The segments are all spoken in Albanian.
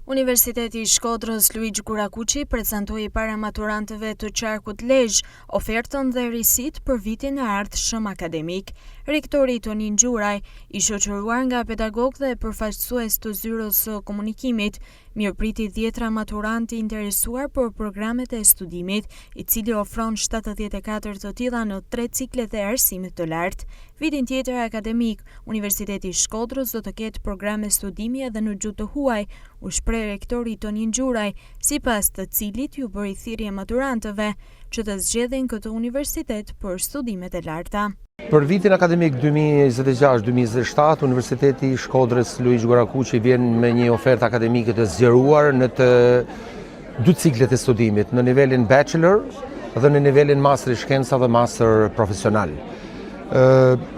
Universiteti i Shkodrës Luigjë Gurakuqi prezantoi para maturantëve të qarkut Lezhë ofertën dhe risit për vitin e ardhshëm akademik. Rektori Tonin Gjuraj, i shoqëruar nga pedagog dhe përfaqësues të zyrës së komunikimit, mirëpriti 10 maturantë interesuar për programet e studimit, i cili ofron 74 të tilla në 3 ciklet e arsimit të lartë. Vitin tjetër akademik, Universiteti i Shkodrës do të ketë programe studimi edhe në gjuhë të huaj, u shpreh rektori Tonin Gjuraj, sipas të cilit ju bëri thirrje maturantëve që të zgjedhin këtë universitet për studimet e larta. Për vitin akademik 2026-2027, Universiteti i Shkodrës Luigjë Gurakuqi vjen me një ofertë akademike të zgjeruar në të dy ciklet e studimit, në nivelin bachelor dhe në nivelin master i shkenca dhe master profesional.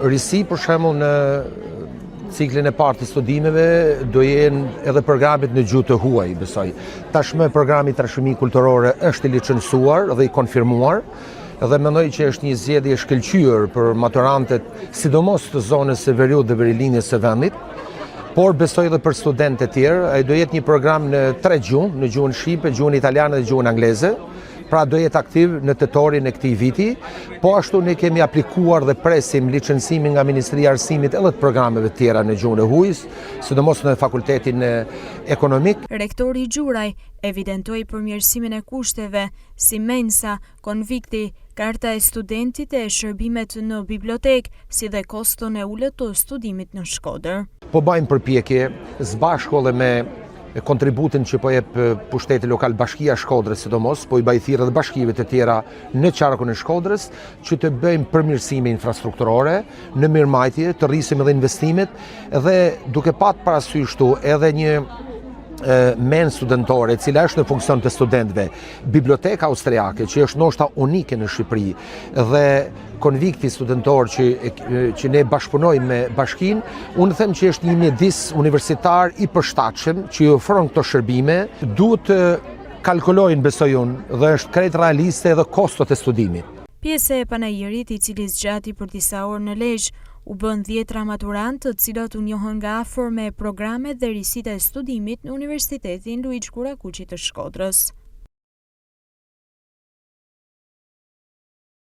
Risi për shembull në ciklin e parë të studimeve do jenë edhe programet në gjuhë të huaj, besoj. Tashmë programi trashëgimi kulturore është i licencuar dhe i konfirmuar, dhe mendoj që është një zgjedhje e shkëlqyer për maturantët, sidomos të zonës së Veriut dhe Verilinjes së vendit, por besoj edhe për studentët e tjerë. Ai do jetë një program në 3 gjuhë, në gjuhën shqipe, gjuhën italiane dhe gjuhën angleze. Pra do jetë aktiv në tetorin e këtij viti, po ashtu ne kemi aplikuar dhe presim licencimin nga Ministria e Arsimit edhe të programeve tjera në gjuhën e huajs, sidomos në fakultetin ekonomik. Rektori Gjuraj evidentoi përmirësimin e kushteve si mensa, konvikti, karta e studentit e shërbimet në bibliotek, si dhe koston e ulët të studimit në Shkodër. Po bëjmë përpjekje së edhe me kontributin që po jep pushteti lokal Bashkia e Shkodrës sidomos, po i bëj thirrje edhe bashkive të tjera në qarkun e Shkodrës që të bëjmë përmirësime infrastrukturore në mirëmbajtje, të rrisim edhe investimet dhe duke pat parasysh këtu edhe një men studentore, e cila është në funksion të studentëve, biblioteka austriake, që është ndoshta unike në Shqipëri, dhe konvikti studentor që ne bashkëpunojmë me bashkinë, unë them që është një mjedis universitar i përshtatshëm që i ofron këto shërbime, duhet të kalkulojnë, besoj unë, dhe është krejt realiste edhe kostot e studimit. Pjesë e panajirit, i cili zgjati për disa orë në Lezhë, u bën 10 maturantë të cilët u njohën nga afër me programet dhe risitë e studimit në Universitetin Luigjë Gurakuqi të Shkodrës.